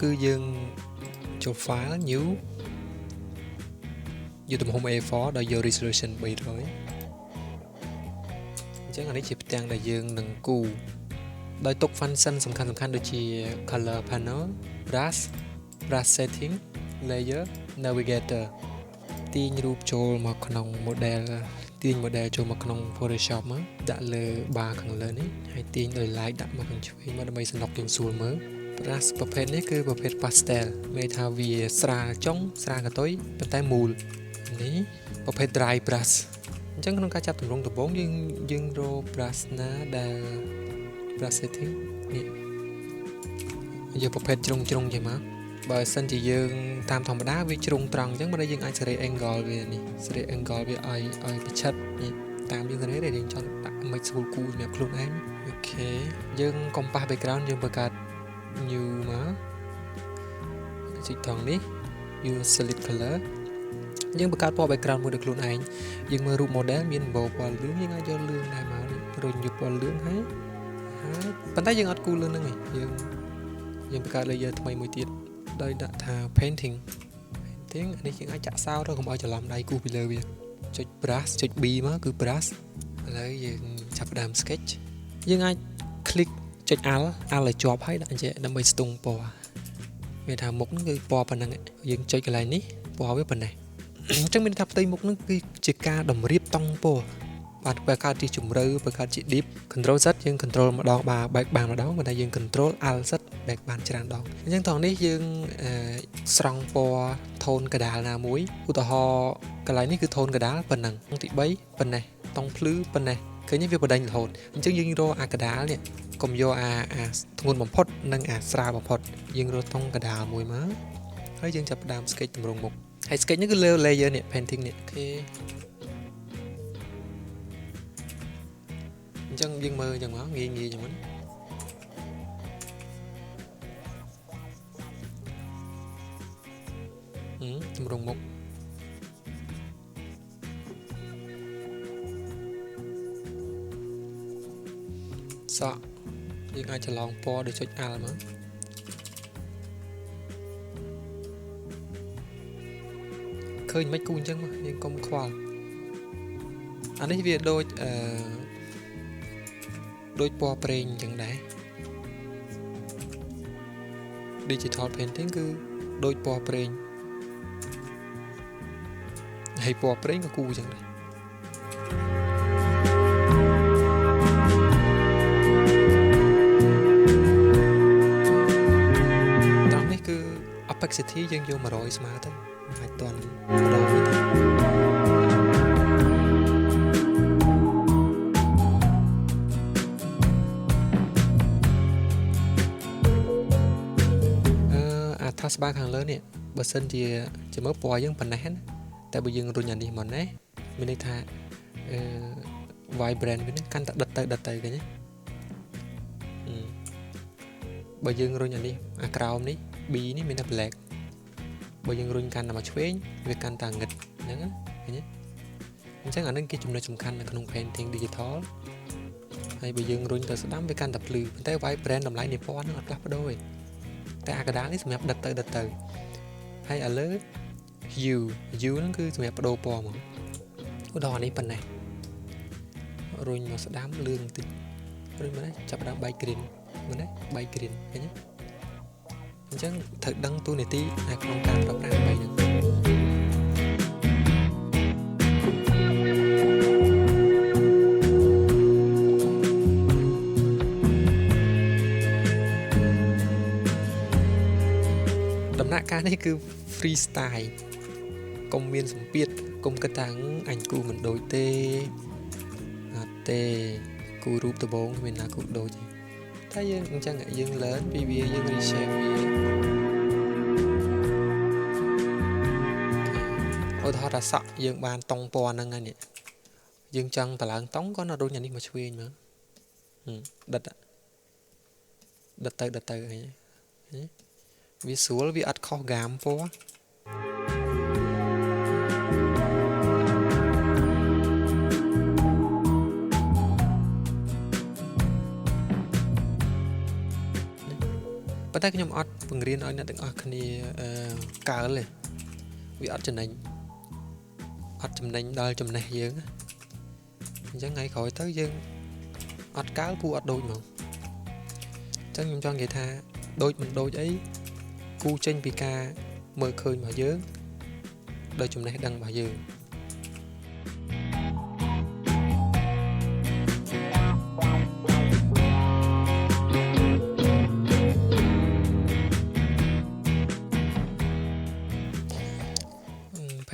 គឺយើងចូល file new យកទំហំ A4 ដល់យក resolution 300អញ្ចឹងអានេះជាផ្ទាំងដែលយើងនឹងគូដោយទុក function សំខាន់ដូចជា color panel brush setting layer navigator ទាញរូបចូលមកក្នុង model ទាញ model ចូលមកក្នុង Photoshop មកដាក់លើ bar ខាងលើនេះហើយទាញដោយ light ដាក់មកខាងឆ្វេងមកដើម្បីសន្លប់យើងស្រួលមើល brush ប្រភេទនេះគឺប្រភេទ pastel មានថាវាស្រាលចុងស្រាលកតុយប៉ុន្តែមូលនេះប្រភេទ dry brush អញ្ចឹងក្នុងការចាប់ទម្រង់ដំបូងយើងរក brush ណាដែល brush setting នេះយកប្រភេទជ្រុងចេញមកបើសិនជាយើងតាមធម្មតាវាជ្រុងត្រង់អញ្ចឹងមកយើងអាចសេរី angle វានេះសេរី angle វាឲ្យប្រឆិតនេះតាមយើងសេរីដែលយើងចង់ដាក់មិនស្រួលគូសម្រាប់ខ្លួនឯងអូខេយើង compass background យើងបង្កើត new មកជីកថងនេះ use select color យើងបង្កើតពណ៌ background មួយដោយខ្លួនឯងយើងមើលរូប model មានពណ៌លឿងយើងអាចយកលឿងដែរមករុញយកពណ៌លឿងហើយប៉ុន្តែយើងអត់គូលឿងហ្នឹងឯងយើងបង្កើត layer ថ្មីមួយទៀតដោយដាក់ថា painting អានេះយើងអាចចាក់សោទៅកុំឲ្យច្រឡំដៃគូពីលើវាចុច brush ចុច B មកគឺ brush ឥឡូវយើងចាប់ផ្ដើម sketch យើងអាច click ចុច alt ឲ្យជាប់ហើយដាក់អញ្ចឹងដើម្បីស្ទង់ពណ៌មានថាមុខហ្នឹងគឺពណ៌ប៉ុណ្ណឹងយើងចុចកន្លែងនេះពណ៌វាប៉ុណ្ណេះអញ្ចឹងមានថាផ្ទៃមុខហ្នឹងគឺជាការតម្រៀបតង់ពណ៌បាទបើកើតជាជំរឿបើកើតជា deep control Z យើង control ម្ដងback បានម្ដងប៉ុន្តែយើង control alt Z back បានច្រើនដងអញ្ចឹងត្រង់នេះយើងស្រង់ពណ៌ tone កដាលណាមួយឧទាហរណ៍កន្លែងនេះគឺ tone កដាលប៉ុណ្ណឹងទី3ប៉ុណ្ណេះតង់ភ្លឺប៉ុណ្ណេះឃើញវាបដិញរហូតអញ្ចឹងយើងរកអាកដាលនេះកុំយកអាធ្ងន់បំផុតនិងអាស្រាលបំផុតយើងរកតង់កដាលមួយមកហើយយើងចាប់ផ្ដើម sketch ទម្រង់មុខហើយ sketch នេះគឺលើ layer នេះ painting នេះអូខេអញ្ចឹងយើងមើលអញ្ចឹងមកងាយអញ្ចឹងមិនទម្រង់មុខសក់យើងអាចច្រឡំពណ៌ដោយចុច alt មកឃើញមិនគូអញ្ចឹងមកយើងកុំខ្វល់អានេះវាដូចដូចពណ៌ប្រេងអញ្ចឹងដែរ Digital painting គឺដូចពណ៌ប្រេងហើយពណ៌ប្រេងក៏គូអញ្ចឹងដែរត្រង់នេះគឺ opacity យើងយក100ស្មើទៅអាចតន់បដូរវិញស្បាខាងលើនេះបើសិនជាមើលពណ៌យើងប៉ុណ្ណេះណាតែបើយើងរុញអានេះមកណាមានន័យថាvibrant វាកាន់តែដិតទៅឃើញទេបើយើងរុញអានេះអាក្រោមនេះ B នេះមានតែ black បើយើងរុញកាន់តែមកឆ្វេងវាកាន់តែងឹតហ្នឹងណាឃើញទេអញ្ចឹងអានេះគេចំណុចសំខាន់នៅក្នុង painting digital ហើយបើយើងរុញទៅស្ដាំវាកាន់តែភ្លឺប៉ុន្តែ vibrant តម្លៃនៃពណ៌ហ្នឹងអត់ផ្លាស់ប្ដូរទេតែអាកដាលនេះសម្រាប់ដិតទៅហើយឥឡូវ hue ហ្នឹងគឺសម្រាប់បដូរពណ៌មកឧទាហរណ៍នេះប៉ុណ្ណេះរុញមកស្ដាំលឿងបន្តិចរុញមកនេះចាប់ដើមបែក green មើលណាបែក green ឃើញទេអញ្ចឹងត្រូវដឹងតួនាទីនៅក្នុងការប្រើប្រាស់បែកហ្នឹងដំណាក់កាលនេះគឺ freestyle កុំមានសម្ពាធកុំគិតថាអញគូមិនដូចទេអត់ទេគូរូបដំបងមានណាគូដូចទេតែយើងអញ្ចឹងយើង learn ពីវាយើង reshape វាឧទាហរណ៍ថាសក់យើងបានតង់ពណ៌ហ្នឹងហើយនេះយើងចង់តម្លើងតង់ក៏រុញអានេះមកឆ្វេងមកដិតទៅអីវាស្រួលវាអត់ខុសហ្គាមពណ៌ ប៉ុន្តែខ្ញុំអត់បង្រៀនឲ្យអ្នកទាំងអស់គ្នាកើលទេវាអត់ចំណេញដល់ចំណេះយើងអញ្ចឹងថ្ងៃក្រោយទៅយើងអត់កើលគូអត់ដូចហ្មងអញ្ចឹងខ្ញុំចង់និយាយថាដូចមិនដូចអីគូចេញពីការមើលឃើញរបស់យើងដោយចំណេះដឹងរបស់យើង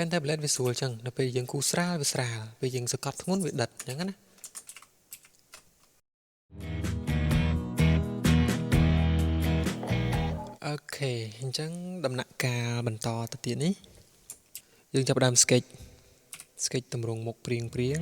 pen tablet វាស្រួលចឹងដល់ពេលយើងគូស្រាលវាស្រាលពេលយើងសកត់ធ្ងន់វាដិតអញ្ចឹងណាអូខេអញ្ចឹងដំណាក់កាលបន្តទៅទៀតនេះយើងចាប់ផ្ដើម sketch ទម្រង់មុខព្រៀង